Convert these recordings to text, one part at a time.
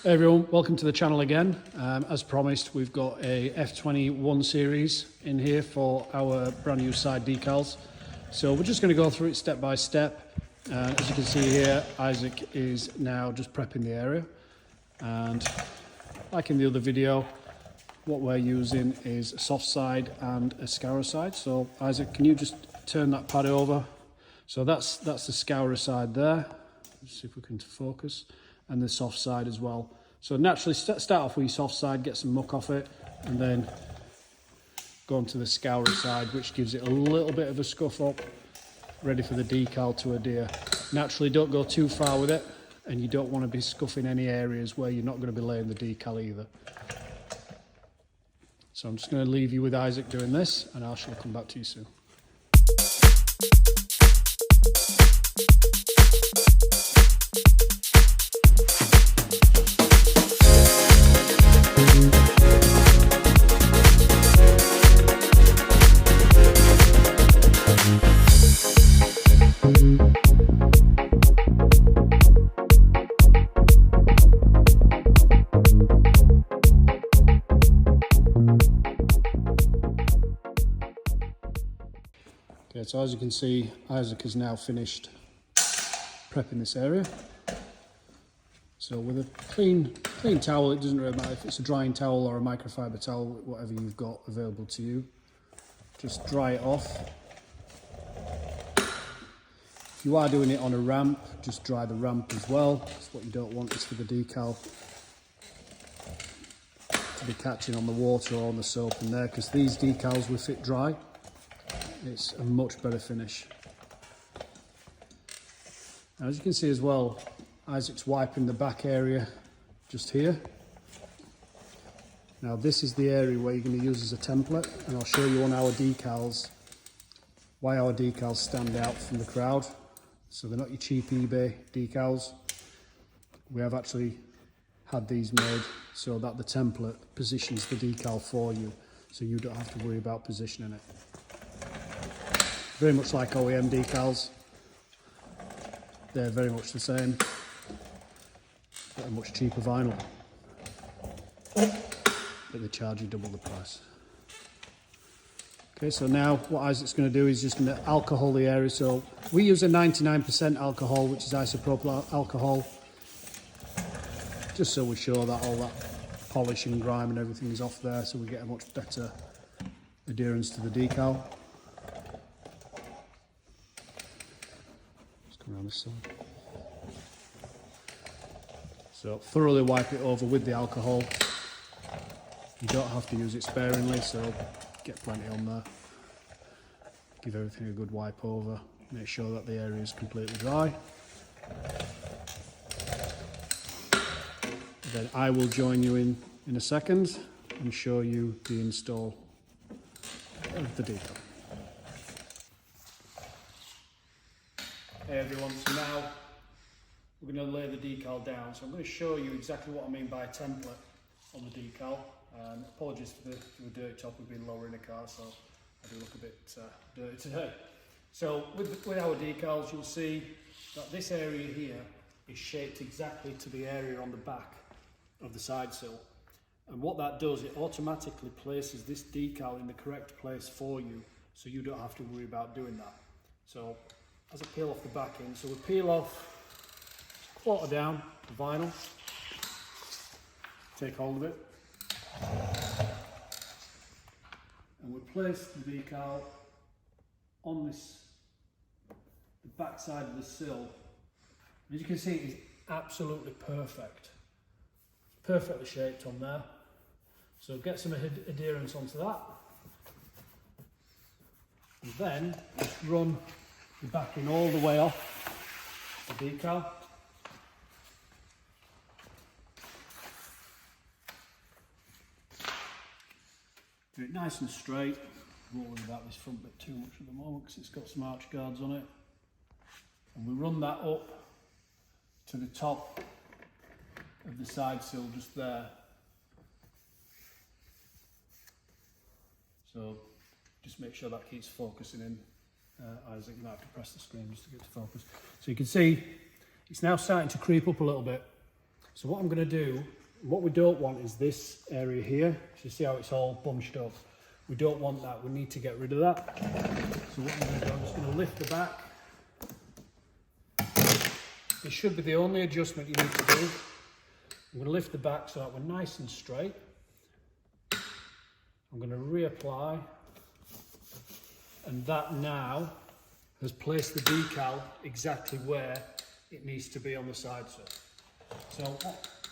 Hey everyone, welcome to the channel again. As promised, we've got a F21 series in here for our brand new side decals. So we're just going to go through it step by step. As you can see here, Isaac is now just prepping the area. And like in the other video, what we're using is a soft side and a scourer side. So Isaac, can you just turn that pad over? So that's the scourer side there. Let's see if we can focus. And the soft side as well. So naturally start off with your soft side, get some muck off it, and then go on to the scourer side, which gives it a little bit of a scuff up, ready for the decal to adhere. Naturally, don't go too far with it, and you don't want to be scuffing any areas where you're not going to be laying the decal either. So I'm just going to leave you with Isaac doing this, and I shall come back to you soon. Okay, so as you can see, Isaac has now finished prepping this area. So with a clean towel, it doesn't really matter if it's a drying towel or a microfiber towel, whatever you've got available to you. Just dry it off. If you are doing it on a ramp, just dry the ramp as well. That's what you don't want is for the decal to be catching on the water or on the soap in there, because these decals will fit dry. It's a much better finish. Now, as you can see as well, Isaac's wiping the back area just here. Now this is the area where you're going to use as a template, and I'll show you on our decals why our decals stand out from the crowd. So they're not your cheap eBay decals. We have actually had these made so that the template positions the decal for you, so you don't have to worry about positioning it. Very much like OEM decals. They're very much the same, but a much cheaper vinyl. But they charge you double the price. Okay, so now what Isaac's going to do is just going to alcohol the area. So we use a 99% alcohol, which is isopropyl alcohol, just so we're sure that all that polish and grime and everything is off there, so we get a much better adherence to the decal. Around this side. So thoroughly wipe it over with the alcohol. You don't have to use it sparingly, so get plenty on there. Give everything a good wipe over. Make sure that the area is completely dry. Then I will join you in a second and show you the install of the decal. Hey everyone, so now we're going to lay the decal down. So I'm going to show you exactly what I mean by a template on the decal. Apologies for the dirty top, we've been lowering the car, so I do look a bit dirty today. So with our decals, you'll see that this area here is shaped exactly to the area on the back of the side sill. And what that does, it automatically places this decal in the correct place for you, so you don't have to worry about doing that. So as I peel off the back end, so we peel off, quarter down the vinyl, take hold of it, and we place the decal on the back side of the sill. As you can see, it's absolutely perfect. It's perfectly shaped on there. So get some adherence onto that, and then just run the backing all the way off the decal. Do it nice and straight. I'm not worried about this front bit too much at the moment because it's got some arch guards on it. And we run that up to the top of the side sill just there. So just make sure that keeps focusing in. Isaac, you might have to press the screen just to get to focus. So you can see it's now starting to creep up a little bit. So what I'm going to do, what we don't want is this area here. So you see how it's all bunched up. We don't want that. We need to get rid of that. So what I'm going to do, I'm just going to lift the back. This should be the only adjustment you need to do. I'm going to lift the back so that we're nice and straight. I'm going to reapply. And that now has placed the decal exactly where it needs to be on the side sill. So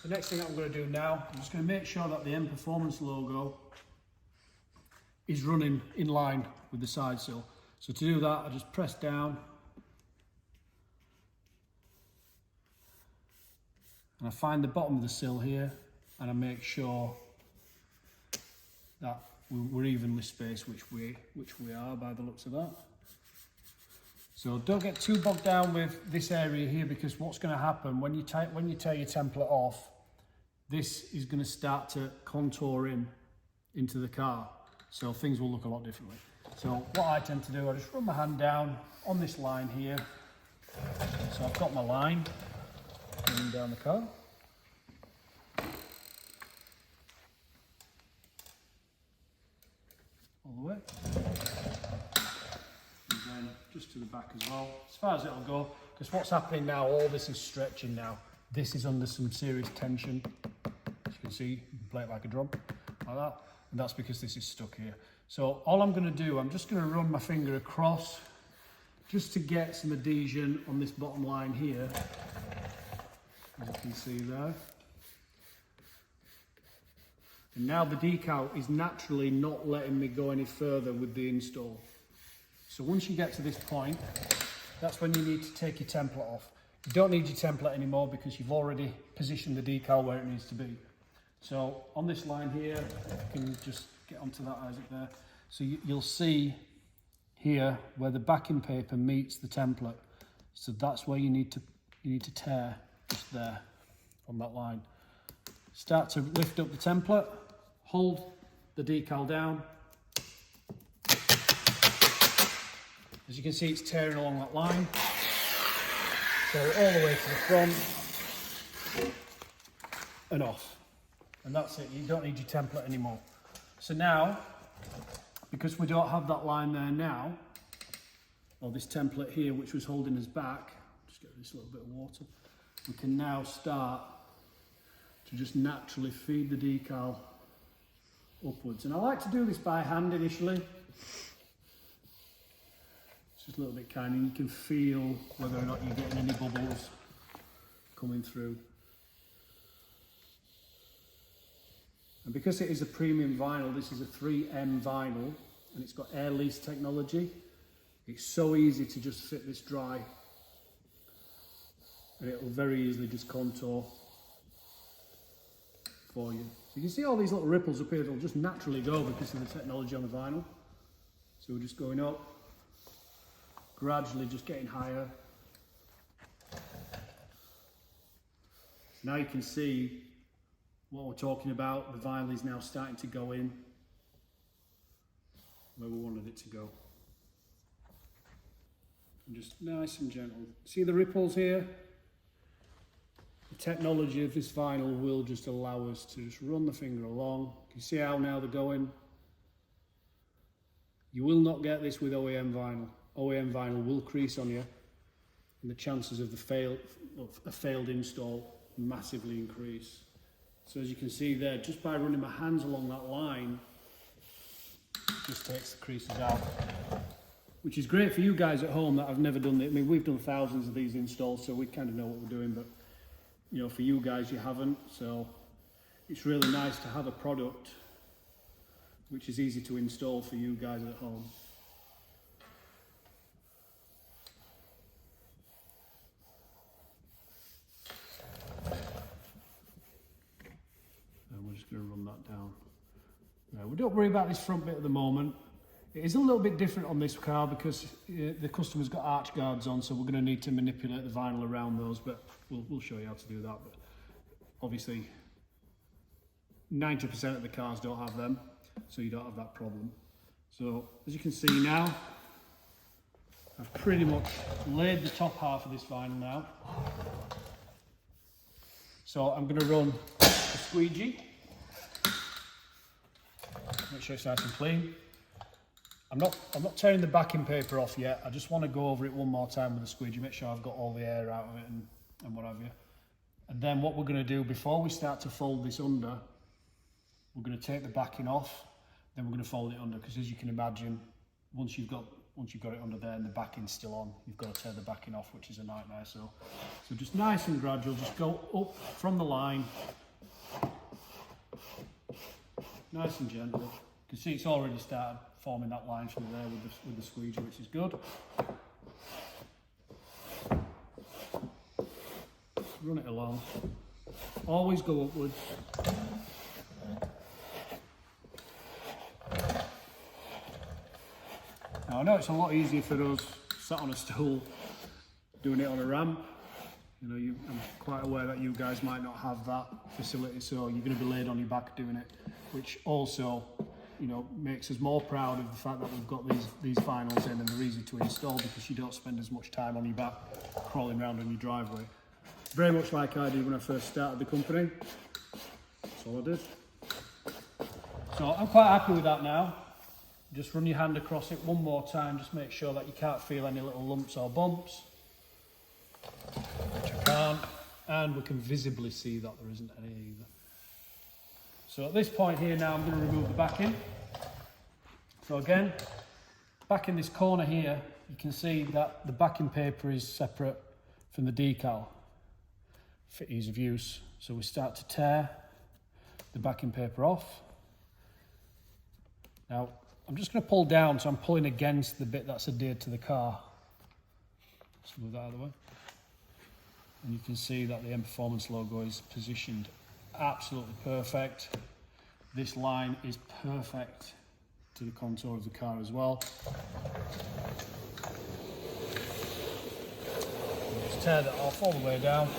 the next thing I'm going to do now, I'm just going to make sure that the M Performance logo is running in line with the side sill. So to do that, I just press down and I find the bottom of the sill here and I make sure that we're evenly spaced, which we are by the looks of that. So don't get too bogged down with this area here, because what's going to happen when you tear your template off, this is going to start to contour into the car. So things will look a lot differently. So what I tend to do, I just run my hand down on this line here. So I've got my line running down the car. All the way. And then just to the back as well, as far as it'll go, because what's happening now, all this is stretching now. This is under some serious tension. As you can see, you can play it like a drum, like that. And that's because this is stuck here. So all I'm going to do, I'm just going to run my finger across just to get some adhesion on this bottom line here, as you can see there. And now the decal is naturally not letting me go any further with the install. So once you get to this point, that's when you need to take your template off. You don't need your template anymore because you've already positioned the decal where it needs to be. So on this line here, you can just get onto that Isaac there. So you'll see here where the backing paper meets the template. So that's where you need to tear, just there on that line. Start to lift up the template, hold the decal down. As you can see, it's tearing along that line. So all the way to the front and off. And that's it, you don't need your template anymore. So now, because we don't have that line there now, or this template here which was holding us back, just get this little bit of water, we can now start to just naturally feed the decal upwards. And I like to do this by hand initially. It's just a little bit kind, and you can feel whether or not you're getting any bubbles coming through. And because it is a premium vinyl, this is a 3M vinyl, and it's got air lease technology. It's so easy to just fit this dry, and it'll very easily just contour for you. So you can see all these little ripples up here, it'll just naturally go because of the technology on the vinyl. So we're just going up, gradually just getting higher. Now you can see what we're talking about. The vinyl is now starting to go in where we wanted it to go. And just nice and gentle. See the ripples here? The technology of this vinyl will just allow us to just run the finger along. You see how now they're going? You will not get this with OEM vinyl. OEM vinyl will crease on you, and the chances of a failed install massively increase. So as you can see there, just by running my hands along that line, it just takes the creases out. Which is great for you guys at home that have never done it. I mean, we've done thousands of these installs, so we kind of know what we're doing, but you know, for you guys, you haven't. So it's really nice to have a product which is easy to install for you guys at home. And we're just going to run that down. Now, we don't worry about this front bit at the moment. It is a little bit different on this car because the customer's got arch guards on, so we're going to need to manipulate the vinyl around those, but we'll show you how to do that. But obviously 90% of the cars don't have them, so you don't have that problem. So as you can see now, I've pretty much laid the top half of this vinyl now. So I'm going to run a squeegee. Make sure it's nice and clean. I'm not tearing the backing paper off yet. I just want to go over it one more time with the squeegee, make sure I've got all the air out of it and what have you. And then what we're going to do before we start to fold this under, we're going to take the backing off, then we're going to fold it under, because as you can imagine, once you've got it under there and the backing's still on, you've got to tear the backing off, which is a nightmare. So just nice and gradual, just go up from the line, nice and gentle. You can see it's already started forming that line from there with the squeegee, which is good. Run it along. Always go upwards. Now I know it's a lot easier for us sat on a stool doing it on a ramp. You know, I'm quite aware that you guys might not have that facility, so you're going to be laid on your back doing it, which also, you know, makes us more proud of the fact that we've got these vinyls in and they're easy to install, because you don't spend as much time on your back crawling around on your driveway. Very much like I did when I first started the company. That's all I did. So I'm quite happy with that now. Just run your hand across it one more time, just make sure that you can't feel any little lumps or bumps, which I can't, and we can visibly see that there isn't any either. So at this point here now, I'm going to remove the backing. So again, back in this corner here, you can see that the backing paper is separate from the decal for ease of use. So we start to tear the backing paper off. Now, I'm just going to pull down, so I'm pulling against the bit that's adhered to the car. Just move that out of the way. And you can see that the M Performance logo is positioned absolutely perfect. This line is perfect to the contour of the car as well. Just tear that off all the way down.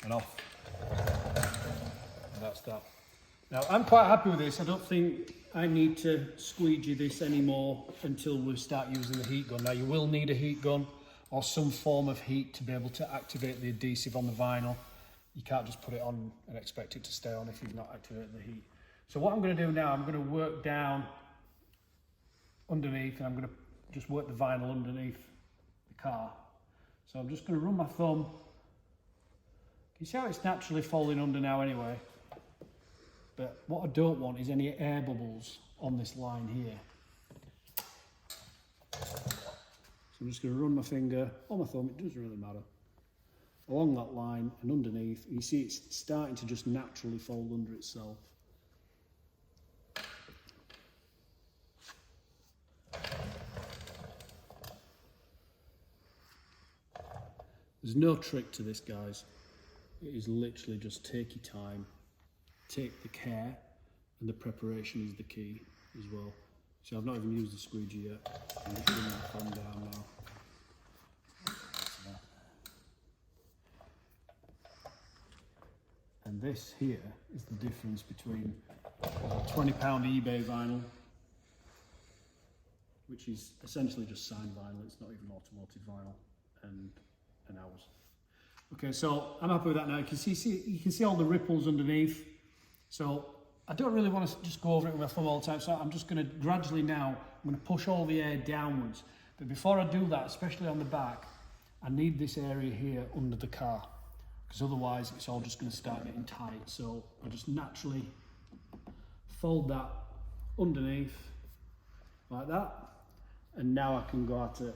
And off. And that's that. Now I'm quite happy with this. I don't think I need to squeegee this anymore until we start using the heat gun. Now you will need a heat gun or some form of heat to be able to activate the adhesive on the vinyl. You can't just put it on and expect it to stay on if you've not activated the heat. So what I'm going to do now, I'm going to work down underneath, and I'm going to just work the vinyl underneath the car. So I'm just going to run my thumb. You see how it's naturally folding under now anyway? But what I don't want is any air bubbles on this line here. So I'm just going to run my finger or my thumb, it doesn't really matter, along that line and underneath. And you see it's starting to just naturally fold under itself. There's no trick to this, guys. It is literally just take your time, take the care, and the preparation is the key as well. So I've not even used the squeegee yet. I'm just running that thumb down now. And this here is the difference between a £20 eBay vinyl, which is essentially just signed vinyl, it's not even automotive vinyl, and ours. Okay, so I'm happy with that now. You can see all the ripples underneath. So I don't really want to just go over it with my thumb all the time, so I'm just going to gradually now, I'm going to push all the air downwards. But before I do that, especially on the back, I need this area here under the car, because otherwise it's all just going to start getting tight. So I just naturally fold that underneath like that, and now I can go at it.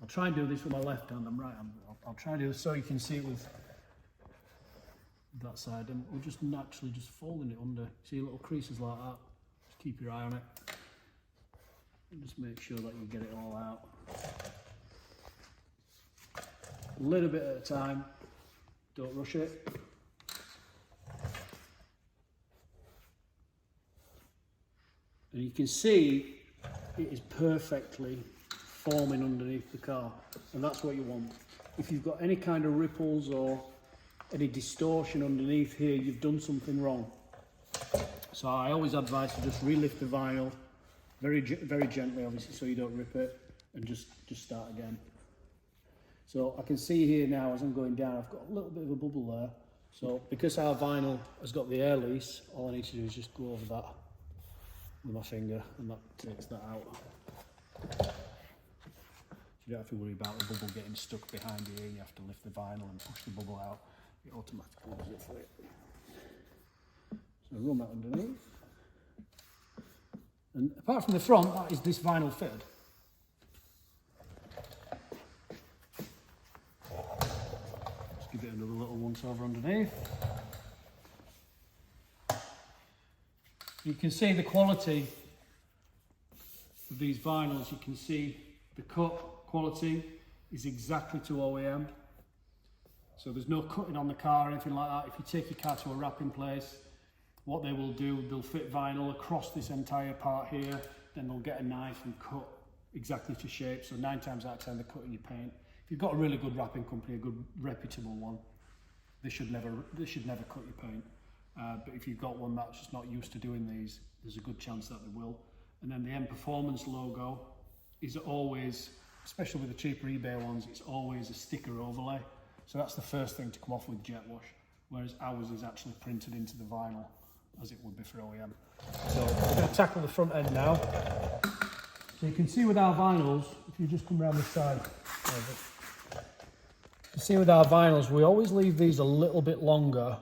I'll try and do this with my left hand, I'm right handed. I'll try and do this so you can see it with that side, and we're just naturally just folding it under. See little creases like that, just keep your eye on it. And just make sure that you get it all out. A little bit at a time, don't rush it. And you can see it is perfectly forming underneath the car, and that's what you want. If you've got any kind of ripples or any distortion underneath here, you've done something wrong. So I always advise to just relift the vinyl very gently, obviously, so you don't rip it, and just start again. So I can see here now as I'm going down, I've got a little bit of a bubble there. So because our vinyl has got the air lease, all I need to do is just go over that with my finger, and that takes that out. You don't have to worry about the bubble getting stuck behind here. You have to lift the vinyl and push the bubble out. It automatically does it for you. So run that underneath. And apart from the front, that is this vinyl fitted. Just give it another little once over underneath. You can see the quality of these vinyls. You can see the cut quality is exactly to OEM. So there's no cutting on the car or anything like that. If you take your car to a wrapping place, what they will do, they'll fit vinyl across this entire part here, then they'll get a knife and cut exactly to shape. So 9 times out of 10 they're cutting your paint. If you've got a really good wrapping company, a good reputable one, they should never cut your paint. But if you've got one that's just not used to doing these, there's a good chance that they will. And then the M Performance logo is always, especially with the cheaper eBay ones, it's always a sticker overlay. So that's the first thing to come off with Jet Wash, whereas ours is actually printed into the vinyl, as it would be for OEM. So we're going to tackle the front end now. So you can see with our vinyls, if you just come around this side, you see with our vinyls, we always leave these a little bit longer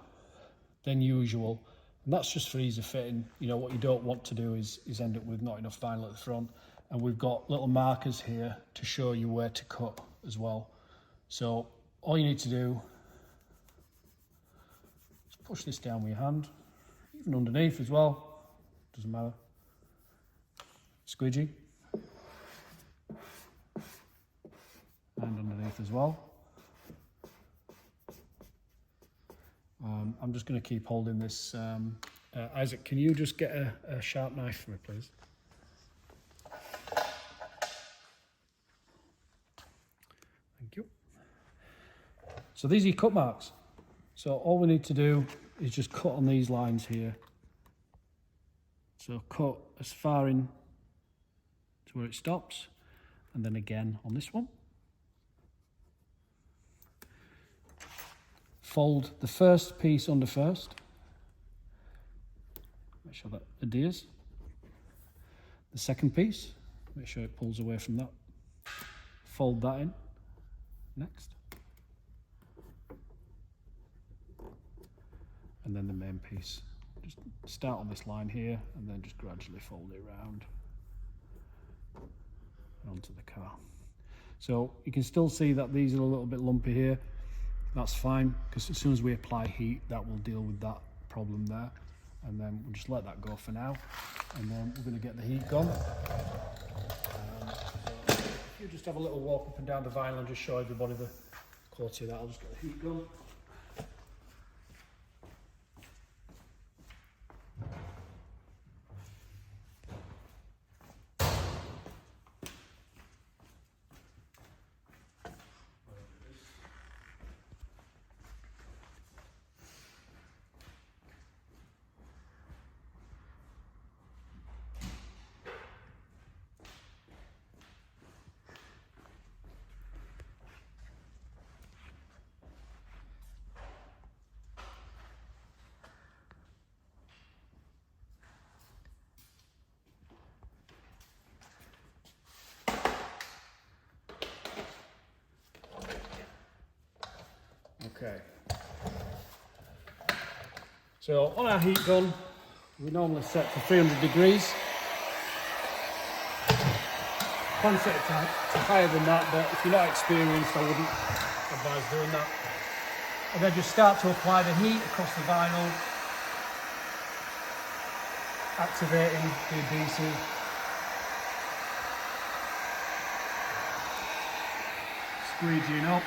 than usual. And that's just for ease of fitting. You know, what you don't want to do is end up with not enough vinyl at the front. And we've got little markers here to show you where to cut as well. So all you need to do is push this down with your hand, even underneath as well, doesn't matter. Squeegee. And underneath as well. I'm just going to keep holding this. Isaac, can you just get a sharp knife for me, please? Thank you. So these are your cut marks. So all we need to do is just cut on these lines here. So cut as far in to where it stops, and then again on this one. Fold the first piece under first. Make sure that adheres. The second piece, make sure it pulls away from that. Fold that in. Next. And then the main piece. Just start on this line here and then just gradually fold it around and onto the car. So you can still see that these are a little bit lumpy here. That's fine, because as soon as we apply heat, that will deal with that problem there. And then we'll just let that go for now. And then we're going to get the heat gun. So if you just have a little walk up and down the vinyl and just show everybody the quality of that, I'll just get the heat gun. Okay. So on our heat gun, we normally set for 300 degrees. You can set it to higher than that, but if you're not experienced, I wouldn't advise doing that. And then just start to apply the heat across the vinyl, activating the adhesive. Squeegeeing up.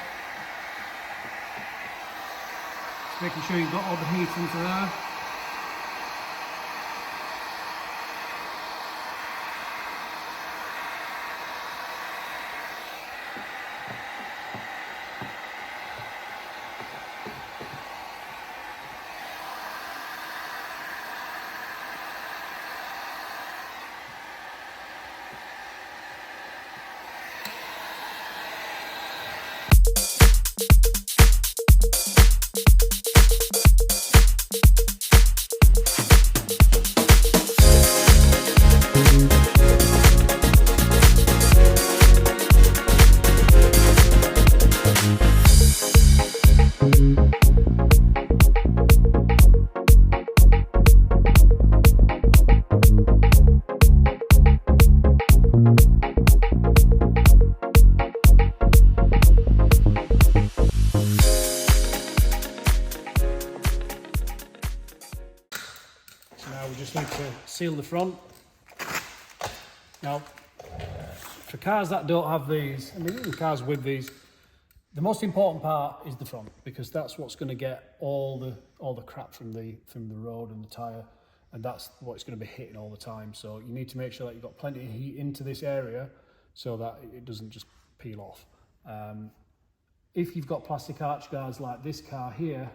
Making sure you've got all the heat into there. seal the front. Now, for cars that don't have these, I mean even cars with these, the most important part is the front, because that's what's going to get all the crap from the road and the tyre, and that's what's going to be hitting all the time. So you need to make sure that you've got plenty of heat into this area so that it doesn't just peel off. If you've got plastic arch guards like this car here,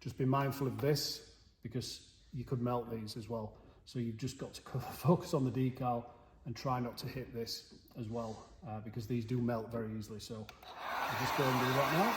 just be mindful of this, because you could melt these as well. So you've just got to focus on the decal and try not to hit this as well, because these do melt very easily. So I'll just go and do that now.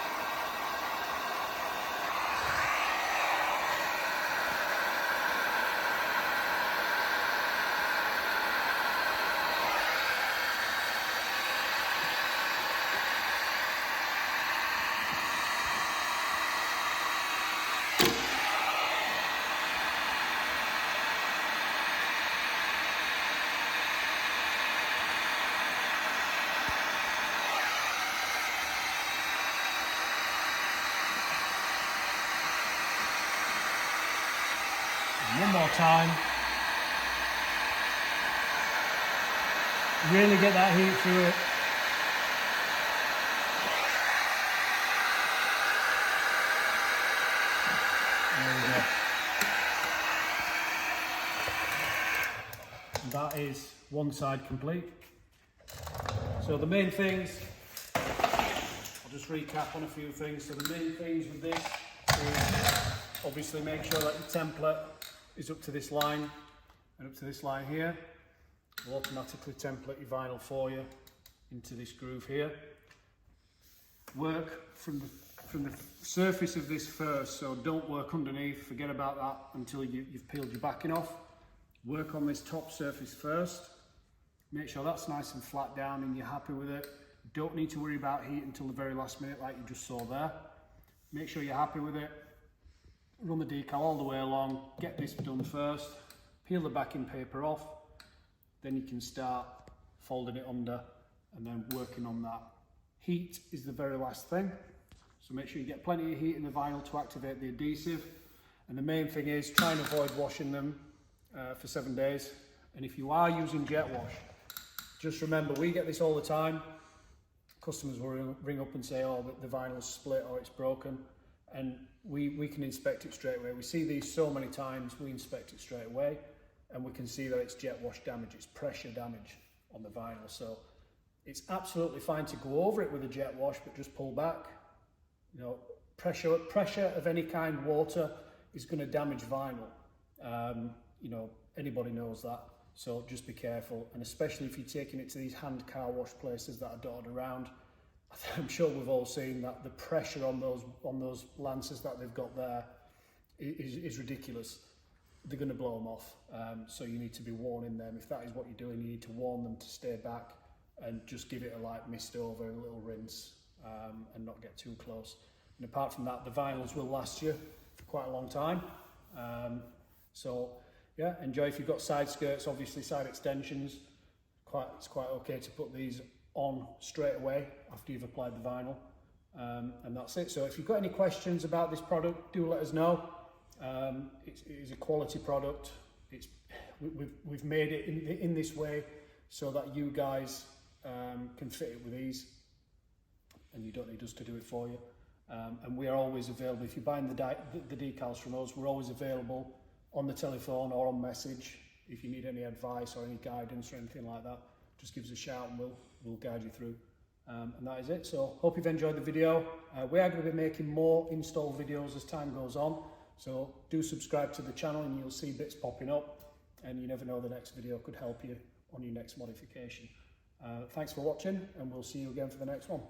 One more time. Really get that heat through it. There we go. And that is one side complete. So the main things, I'll just recap on a few things. So the main things with this is obviously make sure that your template is up to this line and up to this line here. Will automatically template your vinyl for you into this groove here. Work from the surface of this first, so don't work underneath, forget about that until you've peeled your backing off. Work on this top surface first, make sure that's nice and flat down and you're happy with it. Don't need to worry about heat until the very last minute like you just saw there. Make sure you're happy with it. Run the decal all the way along, get this done first, peel the backing paper off, then you can start folding it under and then working on that. Heat is the very last thing, so make sure you get plenty of heat in the vinyl to activate the adhesive, and the main thing is try and avoid washing them for 7 days. And if you are using jet wash, just remember, we get this all the time. Customers will ring up and say, oh, the vinyl's split or it's broken, and we can inspect it straight away. We see these so many times, we inspect it straight away and we can see that it's jet wash damage, it's pressure damage on the vinyl. So it's absolutely fine to go over it with a jet wash, but just pull back. You know, pressure of any kind, water, is going to damage vinyl. You know, anybody knows that. So just be careful, and especially if you're taking it to these hand car wash places that are dotted around. I'm sure we've all seen that the pressure on those lances that they've got there is ridiculous. They're going to blow them off. So you need to be warning them. If that is what you're doing, you need to warn them to stay back and just give it a light mist over, a little rinse, and not get too close. And apart from that, the vinyls will last you for quite a long time. So yeah, enjoy. If you've got side skirts, obviously side extensions, it's quite okay to put these on straight away after you've applied the vinyl, and that's it. So if you've got any questions about this product, do let us know. It is a quality product. We've made it in this way so that you guys can fit it with ease, and you don't need us to do it for you. And we are always available. If you're buying the decals from us, we're always available on the telephone or on message. If you need any advice or any guidance or anything like that, just give us a shout and we'll guide you through. And that is it. So hope you've enjoyed the video. We are going to be making more install videos as time goes on. So do subscribe to the channel and you'll see bits popping up, and you never know, the next video could help you on your next modification. Thanks for watching, and we'll see you again for the next one.